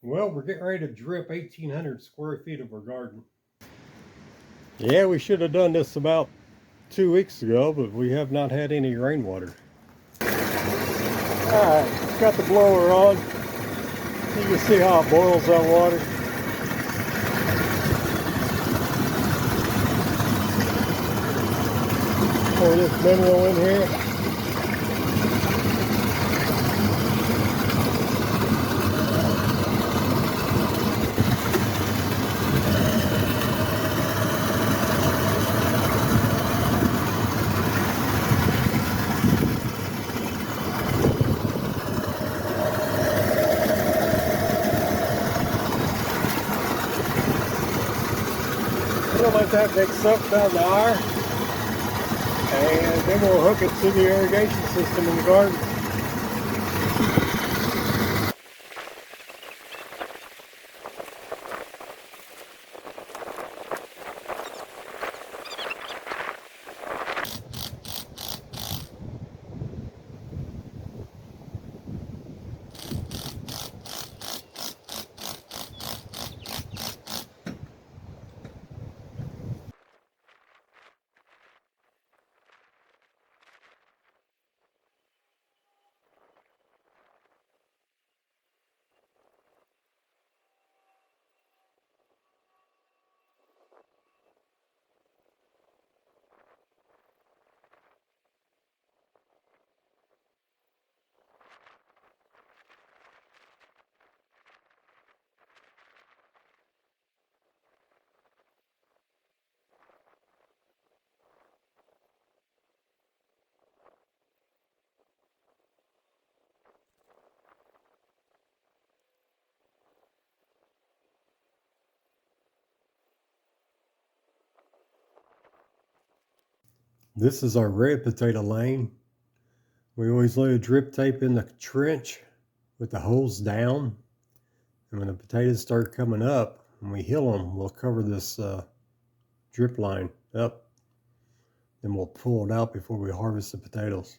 Well, we're getting ready to drip 1,800 square feet of our garden. Yeah, we should have done this about 2 weeks ago, but we have not had any rainwater. Alright, got the blower on. You can see how it boils that water. Pour this mineral in here. We'll let that mix up down the R, and then we'll hook it to the irrigation system in the garden. This is our red potato lane. We always lay a drip tape in the trench with the holes down. And when the potatoes start coming up, when we hill them, we'll cover this drip line up. Then we'll pull it out before we harvest the potatoes.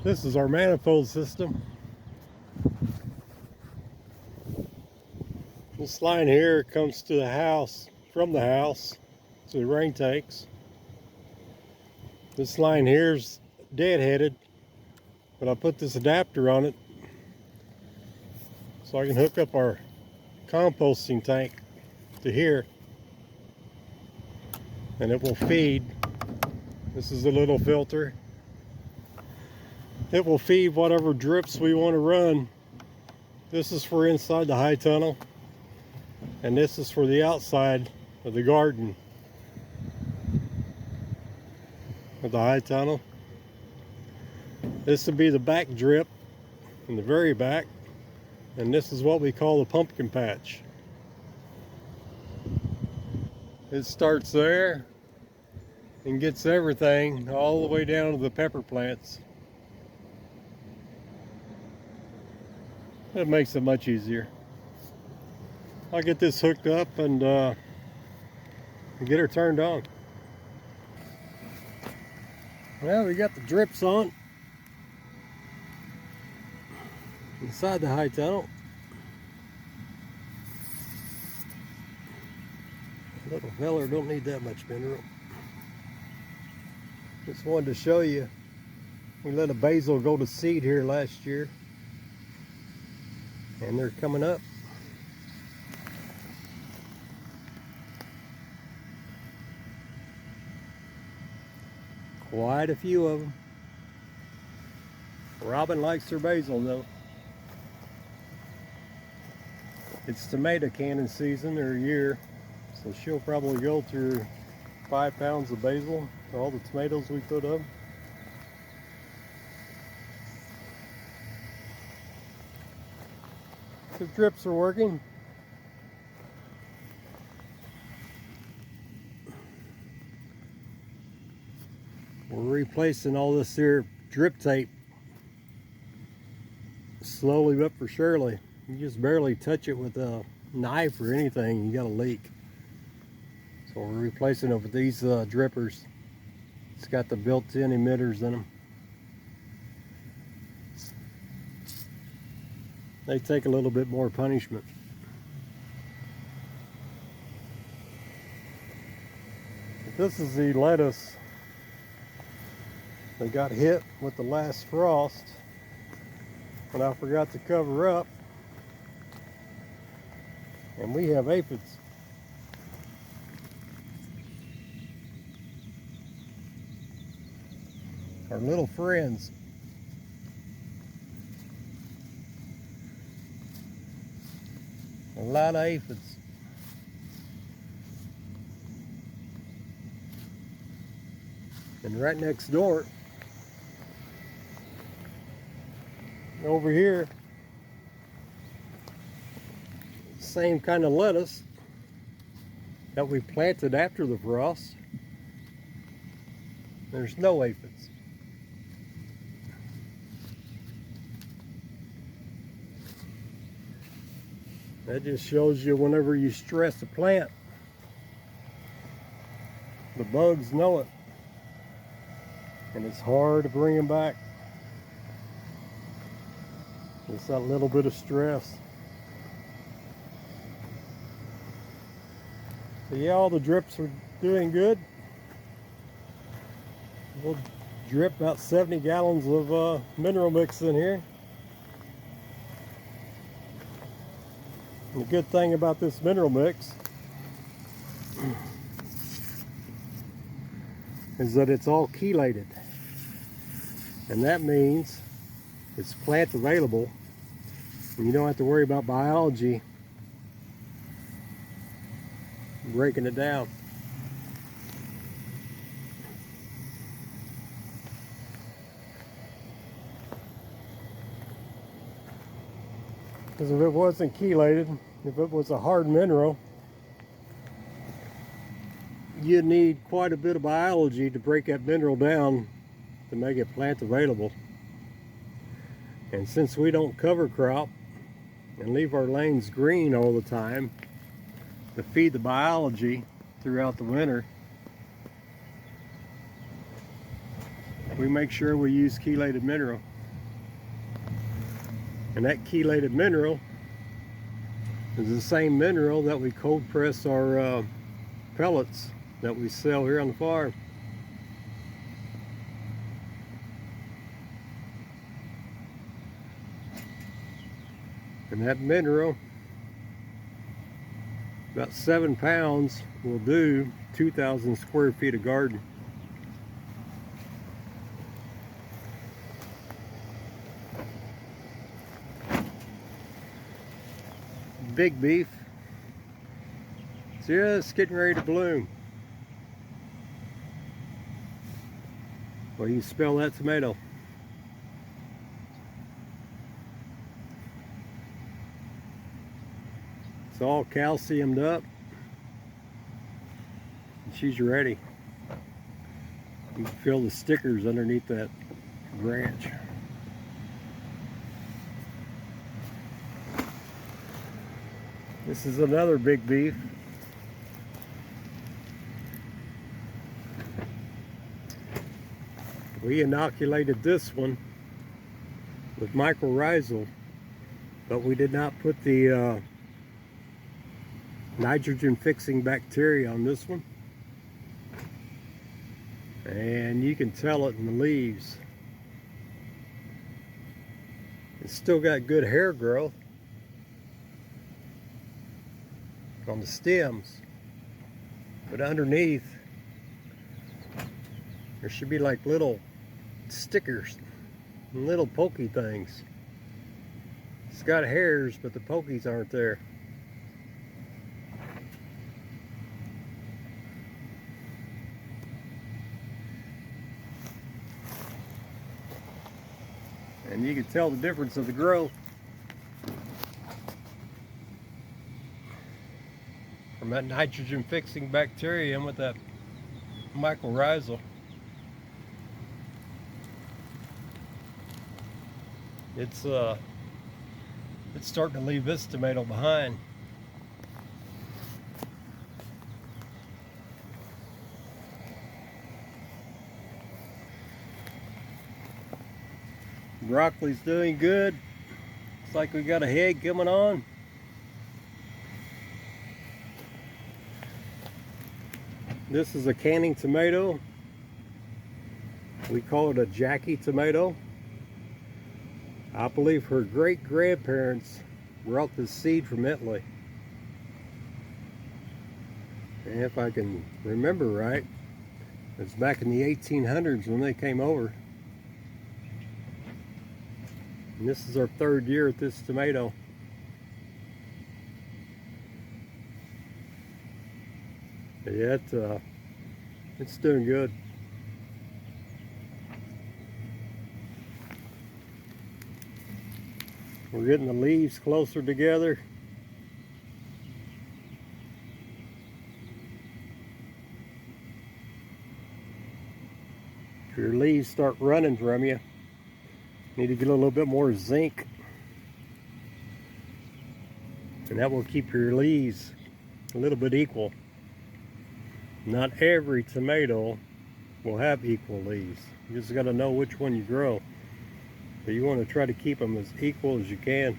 This is our manifold system. This line here comes to the house, from the house to the rain tanks. This line here is deadheaded, but I put this adapter on it so I can hook up our composting tank to here, and it will feed. This is a little filter. It will feed whatever drips we want to run. This is for inside the high tunnel, and this is for the outside of the garden. with the high tunnel. This would be the back drip in the very back, and this is what we call the pumpkin patch. It starts there and gets everything all the way down to the pepper plants. It makes it much easier. I'll get this hooked up and get her turned on. Well, we got the drips on inside the high tunnel. Little feller don't need that much mineral. Just wanted to show you, we let a basil go to seed here last year, and they're coming up. Quite a few of them. Robin likes her basil though. It's tomato canning season or year, so she'll probably go through 5 pounds of basil for all the tomatoes we put up. The drips are working. We're replacing all this here drip tape slowly but for surely. You just barely touch it with a knife or anything, you got a leak. So we're replacing it with these drippers. It's got the built-in emitters in them. They take a little bit more punishment. But this is the lettuce that got hit with the last frost when I forgot to cover up, and we have aphids. Our little friends. A lot of aphids. And right next door, over here, same kind of lettuce that we planted after the frost. There's no aphids. That just shows you whenever you stress a plant, the bugs know it, and it's hard to bring them back. It's that little bit of stress. So yeah, all the drips are doing good. We'll drip about 70 gallons of mineral mix in here. And the good thing about this mineral mix is that it's all chelated. And that means it's plant available, and you don't have to worry about biology breaking it down. Because if it wasn't chelated, if it was a hard mineral, you'd need quite a bit of biology to break that mineral down to make it plant available. And since we don't cover crop and leave our lanes green all the time to feed the biology throughout the winter, we make sure we use chelated mineral. And that chelated mineral is the same mineral that we cold press our pellets that we sell here on the farm. And that mineral, about 7 pounds, will do 2,000 square feet of garden. Big beef, it's just getting ready to bloom. Well, you smell that tomato. It's all calciumed up. And she's ready. You can feel the stickers underneath that branch. This is another big beef. We inoculated this one with mycorrhizal, but we did not put the nitrogen fixing bacteria on this one. And you can tell it in the leaves. It's still got good hair growth on the stems, but underneath there should be like little stickers, little pokey things. It's got hairs, but the pokies aren't there. And you can tell the difference of the growth from that nitrogen fixing bacteria and with that mycorrhizal. It's starting to leave this tomato behind. Broccoli's doing good. Looks like we got a head coming on. This is a canning tomato. We call it a Jackie tomato. I believe her great-grandparents brought this seed from Italy. And if I can remember right, it was back in the 1800s when they came over. And this is our third year at this tomato. But yeah, it's doing good. We're getting the leaves closer together. If your leaves start running from you, need to get a little bit more zinc, and that will keep your leaves a little bit equal. Not every tomato will have equal leaves. You just got to know which one you grow. But you want to try to keep them as equal as you can.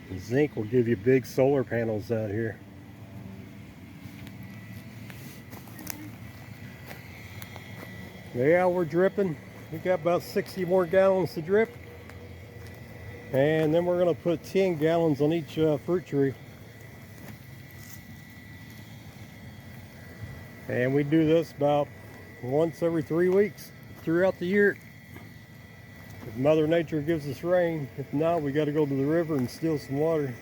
The zinc will give you big solar panels out here. Yeah, we're dripping. We got about 60 more gallons to drip. And then we're going to put 10 gallons on each fruit tree. And we do this about once every 3 weeks throughout the year. If Mother Nature gives us rain. If not, we got to go to the river and steal some water.